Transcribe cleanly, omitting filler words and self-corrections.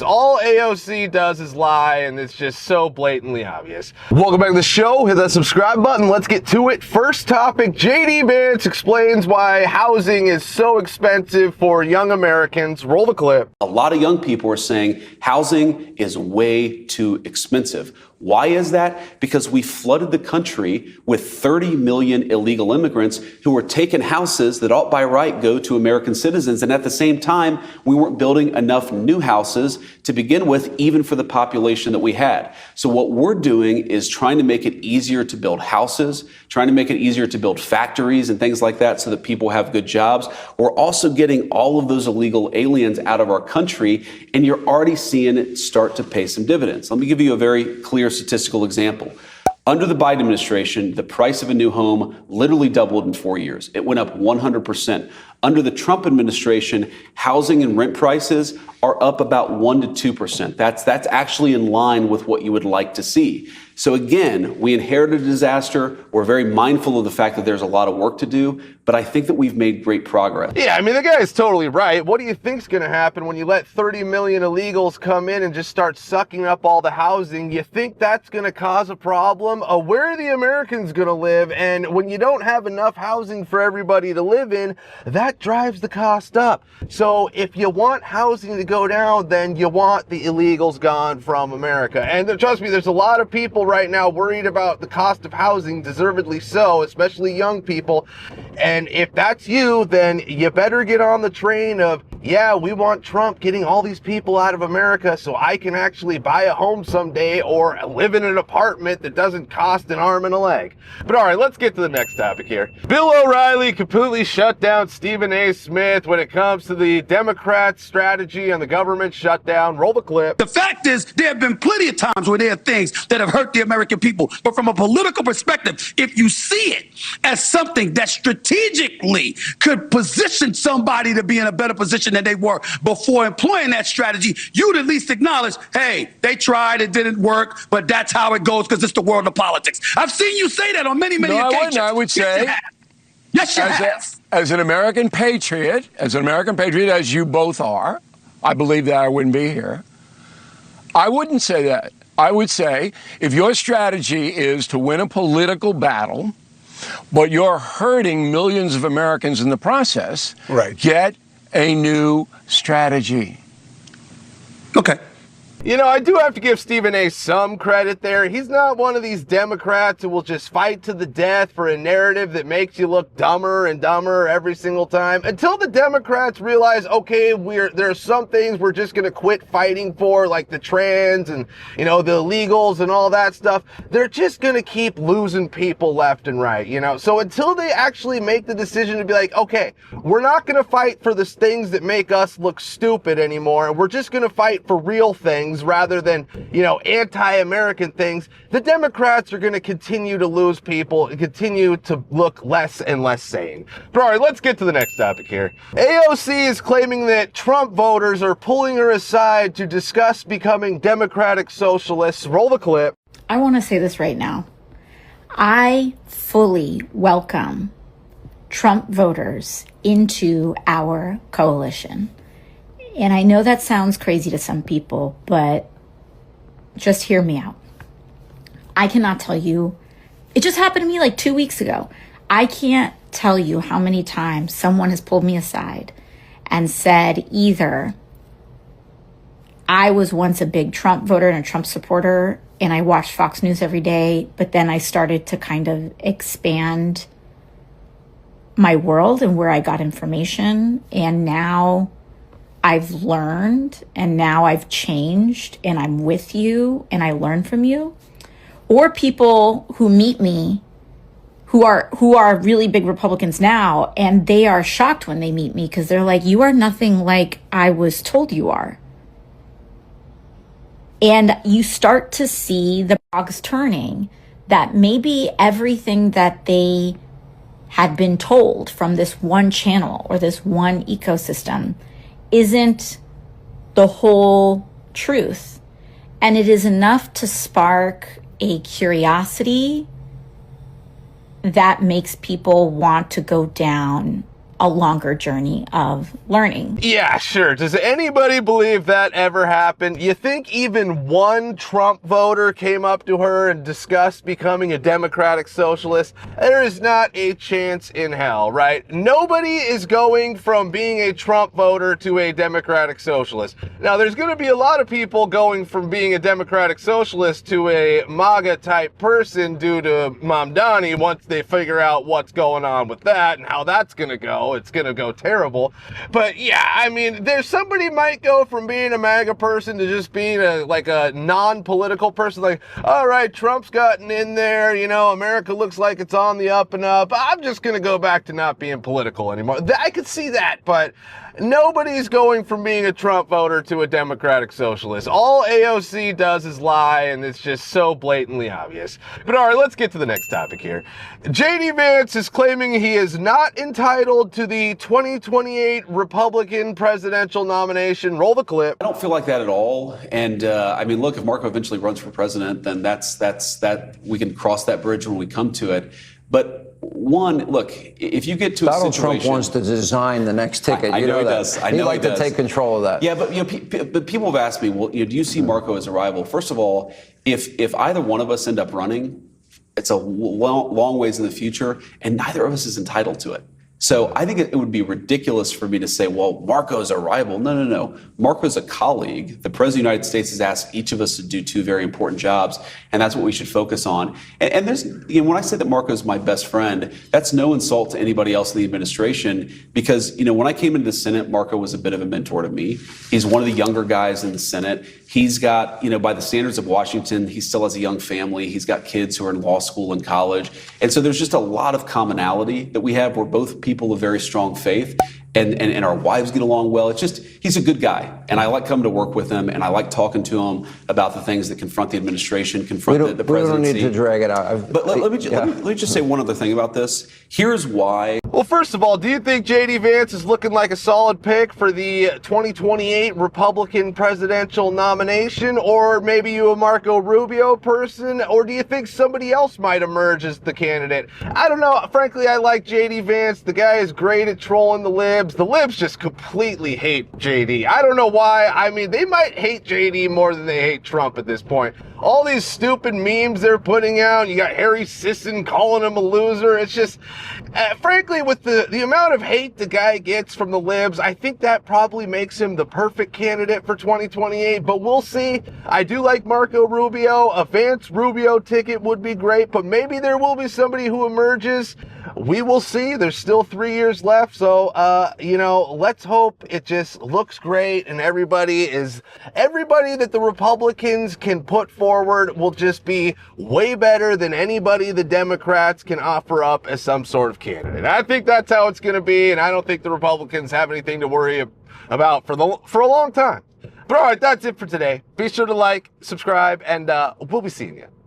All AOC does is lie, and it's just so blatantly obvious. Welcome back to the show. Hit that subscribe button. Let's get to it. First topic, JD Vance explains why housing is so expensive for young Americans. Roll the clip. A lot of young people are saying housing is way too expensive. Why is that? Because we flooded the country with 30 million illegal immigrants who were taking houses that ought by right go to American citizens. And at the same time, we weren't building enough new houses to begin with, even for the population that we had. So what we're doing is trying to make it easier to build houses, trying to make it easier to build factories and things like that so that people have good jobs. We're also getting all of those illegal aliens out of our country, and you're already seeing it start to pay some dividends. Let me give you a very clear statistical example. Under the Biden administration, the price of a new home literally doubled in 4 years. It went up 100%. Under the Trump administration, housing and rent prices are up about 1% to 2%. That's actually in line with what you would like to see. So again, we inherited a disaster. We're very mindful of the fact that there's a lot of work to do, but I think that we've made great progress. Yeah, I mean, the guy's totally right. What do you think's going to happen when you let 30 million illegals come in and just start sucking up all the housing? You think that's going to cause a problem? Where are the Americans going to live? And when you don't have enough housing for everybody to live in, that drives the cost up. So if you want housing to go down, then you want the illegals gone from America. And trust me, there's a lot of people right now worried about the cost of housing, deservedly so, especially young people. And if that's you, then you better get on the train of, yeah, we want Trump getting all these people out of America so I can actually buy a home someday or live in an apartment that doesn't cost an arm and a leg. But all right, let's get to the next topic here. Bill O'Reilly completely shut down Stephen A. Smith when it comes to the Democrats' strategy on the government shutdown. Roll the clip. The fact is, there have been plenty of times where there are things that have hurt the American people. But from a political perspective, if you see it as something that strategically could position somebody to be in a better position than they were before employing that strategy, you'd at least acknowledge, hey, they tried, it didn't work, but that's how it goes because it's the world of politics. I've seen you say that on many occasions. I would say, yes, you have. As an American patriot, as you both are, I believe that I wouldn't be here. I wouldn't say that. I would say if your strategy is to win a political battle, but you're hurting millions of Americans in the process, right, get a new strategy. Okay. You know, I do have to give Stephen A. some credit there. He's not one of these Democrats who will just fight to the death for a narrative that makes you look dumber and dumber every single time. Until the Democrats realize, okay, there are some things we're just going to quit fighting for, like the trans and, you know, the illegals and all that stuff. They're just going to keep losing people left and right, you know. So until they actually make the decision to be like, okay, we're not going to fight for the things that make us look stupid anymore. We're just going to fight for real things rather than, you know, anti-American things. The Democrats are going to continue to lose people and continue to look less and less sane. But all right, let's get to the next topic here. AOC is claiming that Trump voters are pulling her aside to discuss becoming Democratic socialists. Roll the clip. I want to say this right now. I fully welcome Trump voters into our coalition. And I know that sounds crazy to some people, but just hear me out. I cannot tell you, it just happened to me like 2 weeks ago. I can't tell you how many times someone has pulled me aside and said either I was once a big Trump voter and a Trump supporter and I watched Fox News every day, but then I started to kind of expand my world and where I got information, and now I've learned and now I've changed and I'm with you and I learn from you. Or people who meet me who are really big Republicans now, and they are shocked when they meet me because they're like, you are nothing like I was told you are. And you start to see the cogs turning, that maybe everything that they had been told from this one channel or this one ecosystem isn't the whole truth. And it is enough to spark a curiosity that makes people want to go down a longer journey of learning. Yeah, sure. Does anybody believe that ever happened? You think even one Trump voter came up to her and discussed becoming a democratic socialist? There is not a chance in hell, right? Nobody is going from being a Trump voter to a democratic socialist. Now, there's going to be a lot of people going from being a democratic socialist to a MAGA type person due to Mamdani once they figure out what's going on with that and how that's going to go. It's going to go terrible. But yeah, I mean, there's somebody might go from being a MAGA person to just being a non-political person. Like, all right, Trump's gotten in there, you know, America looks like it's on the up and up. I'm just going to go back to not being political anymore. I could see that, but nobody's going from being a Trump voter to a democratic socialist. All AOC does is lie, and it's just so blatantly obvious. But all right, let's get to the next topic here. J.D. Vance is claiming he is not entitled to the 2028 Republican presidential nomination. Roll the clip. I don't feel like that at all. And I mean, look, if Marco eventually runs for president, then that's we can cross that bridge when we come to it. But one, look, if you get to Donald a situation, Trump wants to design the next ticket. I you know know he that. does. I know He'd like he to does. take control of that. Yeah, but you know, but people have asked me, well, you know, do you see Marco as a rival? First of all, if either one of us end up running, it's a long ways in the future, and neither of us is entitled to it. So I think it would be ridiculous for me to say, well, Marco's a rival. No. Marco's a colleague. The President of the United States has asked each of us to do two very important jobs, and that's what we should focus on. And there's, you know, when I say that Marco's my best friend, that's no insult to anybody else in the administration, because, you know, when I came into the Senate, Marco was a bit of a mentor to me. He's one of the younger guys in the Senate. He's got, you know, by the standards of Washington, he still has a young family. He's got kids who are in law school and college. And so there's just a lot of commonality that we have. We're both people of very strong faith, and our wives get along well. It's just, he's a good guy. And I like coming to work with him, and I like talking to him about the things that confront the administration, confront the presidency. We don't need to drag it out. But let me just say one other thing about this. Here's why. Well, first of all, do you think J.D. Vance is looking like a solid pick for the 2028 Republican presidential nomination? Or maybe you a Marco Rubio person? Or do you think somebody else might emerge as the candidate? I don't know. Frankly, I like J.D. Vance. The guy is great at trolling the libs. The libs just completely hate J.D. I don't know why. I mean, they might hate J.D. more than they hate Trump at this point. All these stupid memes they're putting out. You got Harry Sisson calling him a loser. It's just, frankly, with the amount of hate the guy gets from the libs, I think that probably makes him the perfect candidate for 2028. But we'll see. I do like Marco Rubio. A Vance Rubio ticket would be great, but maybe there will be somebody who emerges. We will see. There's still 3 years left. So, you know, let's hope it just looks great and everybody that the Republicans can put forward will just be way better than anybody the Democrats can offer up as some sort of candidate. I think that's how it's going to be, and I don't think the Republicans have anything to worry about for a long time. But all right, that's it for today. Be sure to like, subscribe, and we'll be seeing you.